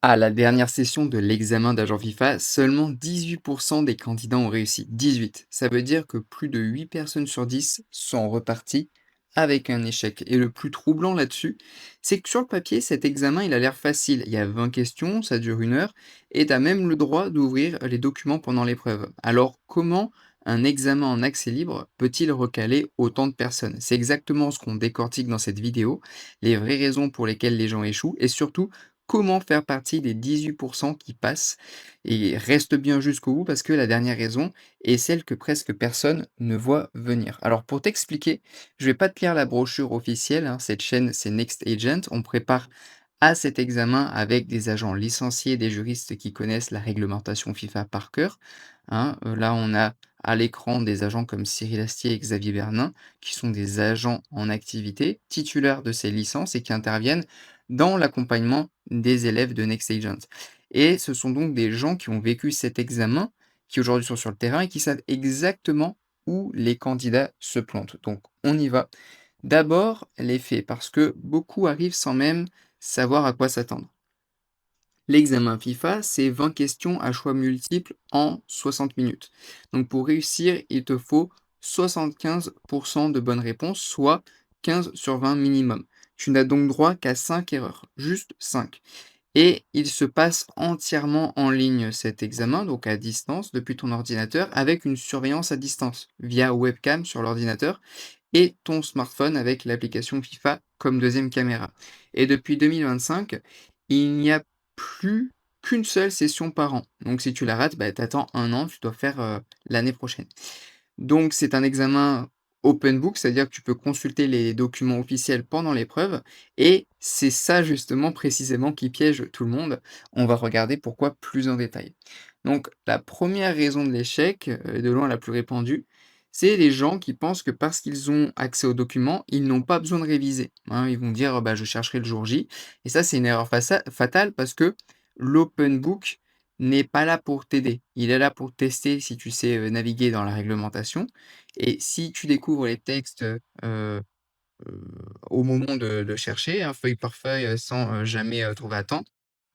À la dernière session de l'examen d'agent FIFA, seulement 18% des candidats ont réussi. 18. Ça veut dire que plus de 8 personnes sur 10 sont reparties avec un échec. Et le plus troublant là-dessus, c'est que sur le papier, cet examen, il a l'air facile. Il y a 20 questions, ça dure 1 heure, et tu as même le droit d'ouvrir les documents pendant l'épreuve. Alors, comment un examen en accès libre peut-il recaler autant de personnes? C'est exactement ce qu'on décortique dans cette vidéo, les vraies raisons pour lesquelles les gens échouent, et surtout, comment faire partie des 18% qui passent et restent bien jusqu'au bout parce que la dernière raison est celle que presque personne ne voit venir. Alors pour t'expliquer, je vais pas te lire la brochure officielle, hein, cette chaîne c'est Next Agent, on prépare à cet examen avec des agents licenciés, des juristes qui connaissent la réglementation FIFA par cœur, hein. Là on a à l'écran des agents comme Cyril Astier et Xavier Bernin, qui sont des agents en activité, titulaires de ces licences et qui interviennent dans l'accompagnement des élèves de Next Agent. Et ce sont donc des gens qui ont vécu cet examen, qui aujourd'hui sont sur le terrain et qui savent exactement où les candidats se plantent. Donc on y va. D'abord, les faits, parce que beaucoup arrivent sans même savoir à quoi s'attendre. L'examen FIFA, c'est 20 questions à choix multiples en 60 minutes. Donc pour réussir, il te faut 75% de bonnes réponses, soit 15 sur 20 minimum. Tu n'as donc droit qu'à 5 erreurs, juste 5. Et il se passe entièrement en ligne cet examen, donc à distance, depuis ton ordinateur, avec une surveillance à distance, via webcam sur l'ordinateur, et ton smartphone avec l'application FIFA comme deuxième caméra. Et depuis 2025, il n'y a plus qu'une seule session par an. Donc si tu la rates, bah, tu attends 1 an, tu dois faire, l'année prochaine. Donc c'est un examen open book, c'est-à-dire que tu peux consulter les documents officiels pendant l'épreuve et c'est ça justement précisément qui piège tout le monde. On va regarder pourquoi plus en détail. Donc la première raison de l'échec, et de loin la plus répandue, c'est les gens qui pensent que parce qu'ils ont accès aux documents, ils n'ont pas besoin de réviser, hein. Ils vont dire: «Bah, je chercherai le jour J» et ça, c'est une erreur fatale parce que l'open book n'est pas là pour t'aider. Il est là pour tester si tu sais, naviguer dans la réglementation et si tu découvres les textes, au moment de chercher, hein, feuille par feuille, sans, jamais, trouver à temps,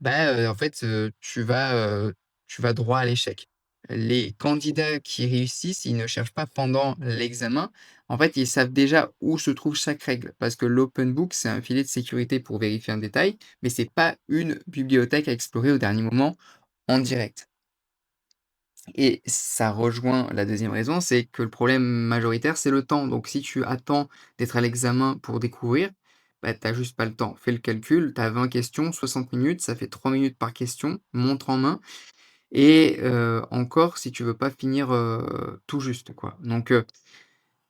bah, en fait, tu vas droit à l'échec. Les candidats qui réussissent, ils ne cherchent pas pendant l'examen. En fait, ils savent déjà où se trouve chaque règle parce que l'open book, c'est un filet de sécurité pour vérifier un détail, mais c'est pas une bibliothèque à explorer au dernier moment en direct. Et ça rejoint la deuxième raison, c'est que le problème majoritaire, c'est le temps. Donc si tu attends d'être à l'examen pour découvrir, bah, tu juste pas le temps. Fais le calcul, tu as 20 questions, 60 minutes, ça fait 3 minutes par question, montre en main et encore si tu veux pas finir, tout juste, quoi. Donc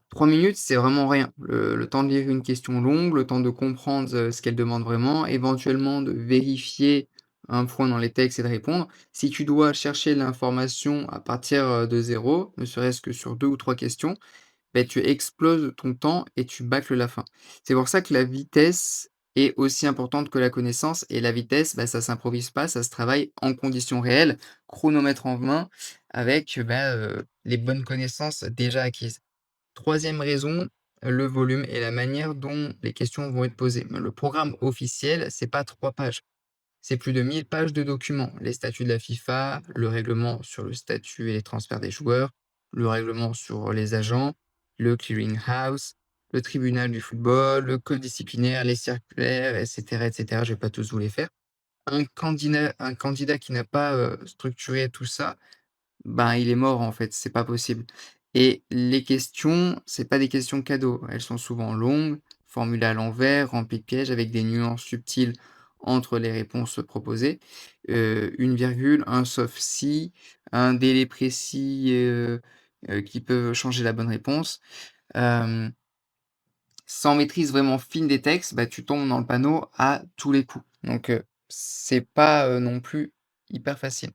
3 minutes, c'est vraiment rien. Le temps de lire une question longue, le temps de comprendre, ce qu'elle demande vraiment, éventuellement de vérifier un point dans les textes et de répondre. Si tu dois chercher l'information à partir, de zéro, ne serait-ce que sur 2 ou 3 questions, beh, tu exploses ton temps et tu bâcles la fin. C'est pour ça que la vitesse est aussi importante que la connaissance et la vitesse, bah, ça s'improvise pas, ça se travaille en conditions réelles, chronomètre en main, avec, les bonnes connaissances déjà acquises. Troisième raison, le volume et la manière dont les questions vont être posées. Le programme officiel, c'est pas 3 pages, c'est plus de 1000 pages de documents. Les statuts de la FIFA, le règlement sur le statut et les transferts des joueurs, le règlement sur les agents, le clearing house, le tribunal du football, le code disciplinaire, les circulaires, et cetera. Je vais pas tous vous les faire. Un candidat qui n'a pas, structuré tout ça, ben, il est mort, en fait, c'est pas possible et les questions, c'est pas des questions cadeaux. Elles sont souvent longues, formulées à l'envers, remplies de pièges avec des nuances subtiles entre les réponses proposées. Une virgule, un sauf si, un délai précis, qui peut changer la bonne réponse. Hem, Sans maîtrise vraiment fine des textes, bah, tu tombes dans le panneau à tous les coups. Donc c'est pas, non plus hyper facile.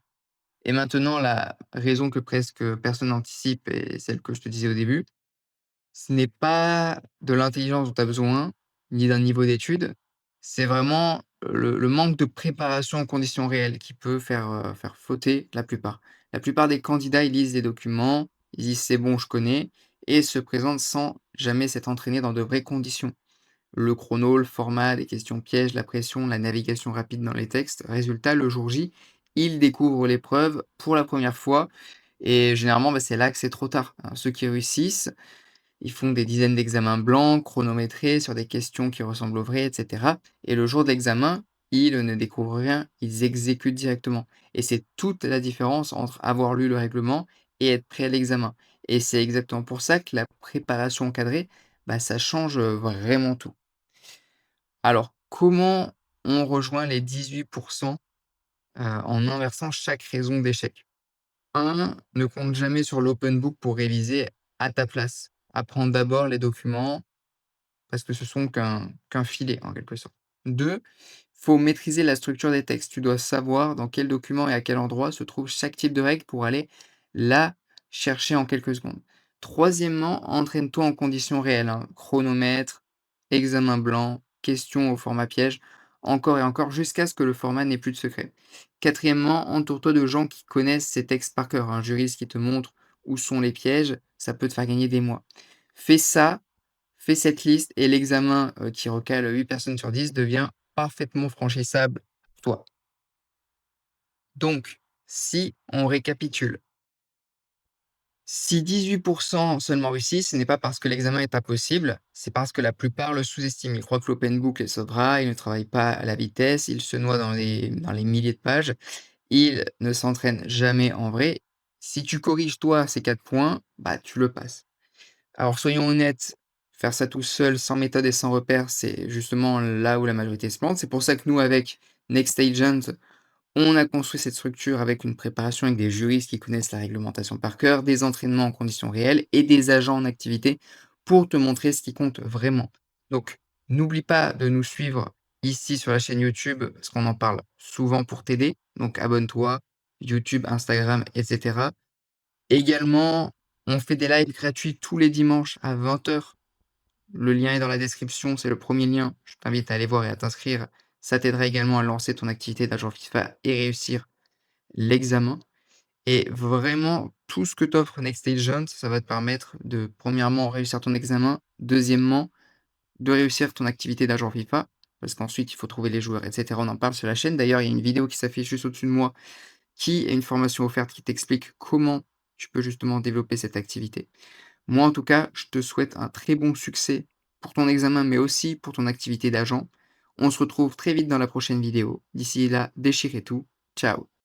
Et maintenant, la raison que presque personne n'anticipe et celle que je te disais au début, ce n'est pas de l'intelligence dont tu as besoin, ni d'un niveau d'études, c'est vraiment le manque de préparation en conditions réelles qui peut faire fauter la plupart. La plupart des candidats, ils lisent des documents, ils disent: «C'est bon, je connais» et se présentent sans jamais s'être entraînés dans de vraies conditions. Le chrono, le format, les questions pièges, la pression, la navigation rapide dans les textes. Résultat, le jour J, il découvre l'épreuve pour la première fois et généralement, c'est là que c'est trop tard, hein. Ceux qui réussissent, ils font des dizaines d'examens blancs, chronométrés sur des questions qui ressemblent aux vraies, et cetera. Et le jour de l'examen, ils ne découvrent rien, ils exécutent directement. Et c'est toute la différence entre avoir lu le règlement et être prêt à l'examen. Et c'est exactement pour ça que la préparation encadrée, ça change vraiment tout. Alors, comment on rejoint les 18% en inversant chaque raison d'échec? 1, ne compte jamais sur l'open book pour réviser à ta place. Apprends d'abord les documents parce que ce sont qu'un filet en quelque sorte. 2, faut maîtriser la structure des textes. Tu dois savoir dans quel document et à quel endroit se trouve chaque type de règle pour aller la chercher en quelques secondes. Troisièmement, entraîne-toi en conditions réelles, hein. Chronomètre, examen blanc, questions au format piège, encore et encore jusqu'à ce que le format n'ait plus de secret. Quatrièmement, entoure-toi de gens qui connaissent ces textes par cœur. Un juriste qui te montre où sont les pièges, ça peut te faire gagner des mois. Fais ça. Fais cette liste et l'examen, qui recale 8 personnes sur 10 devient parfaitement franchissable pour toi. Donc, si on récapitule, si 18% seulement réussissent, ce n'est pas parce que l'examen est impossible, c'est parce que la plupart le sous-estiment. Ils croient que l'open book les sauvera, ils ne travaillent pas à la vitesse, ils se noient dans les milliers de pages, ils ne s'entraînent jamais en vrai. Si tu corriges toi ces 4 points, tu le passes. Alors soyons honnêtes, faire ça tout seul, sans méthode et sans repère, c'est justement là où la majorité se plante. C'est pour ça que nous, avec Next Agent, on a construit cette structure avec une préparation avec des juristes qui connaissent la réglementation par cœur, des entraînements en conditions réelles et des agents en activité pour te montrer ce qui compte vraiment. Donc, n'oublie pas de nous suivre ici sur la chaîne YouTube, parce qu'on en parle souvent pour t'aider. Donc, abonne-toi, YouTube, Instagram, etc. Également, on fait des lives gratuits tous les dimanches à 20h. Le lien est dans la description, c'est le premier lien. Je t'invite à aller voir et à t'inscrire. Ça t'aidera également à lancer ton activité d'agent FIFA et réussir l'examen. Et vraiment, tout ce que t'offre Next Agent, ça va te permettre de, premièrement, réussir ton examen. Deuxièmement, de réussir ton activité d'agent FIFA. Parce qu'ensuite, il faut trouver les joueurs, etc. On en parle sur la chaîne. D'ailleurs, il y a une vidéo qui s'affiche juste au-dessus de moi qui est une formation offerte qui t'explique comment tu peux justement développer cette activité. Moi, en tout cas, je te souhaite un très bon succès pour ton examen, mais aussi pour ton activité d'agent. On se retrouve très vite dans la prochaine vidéo. D'ici là, déchirez tout. Ciao.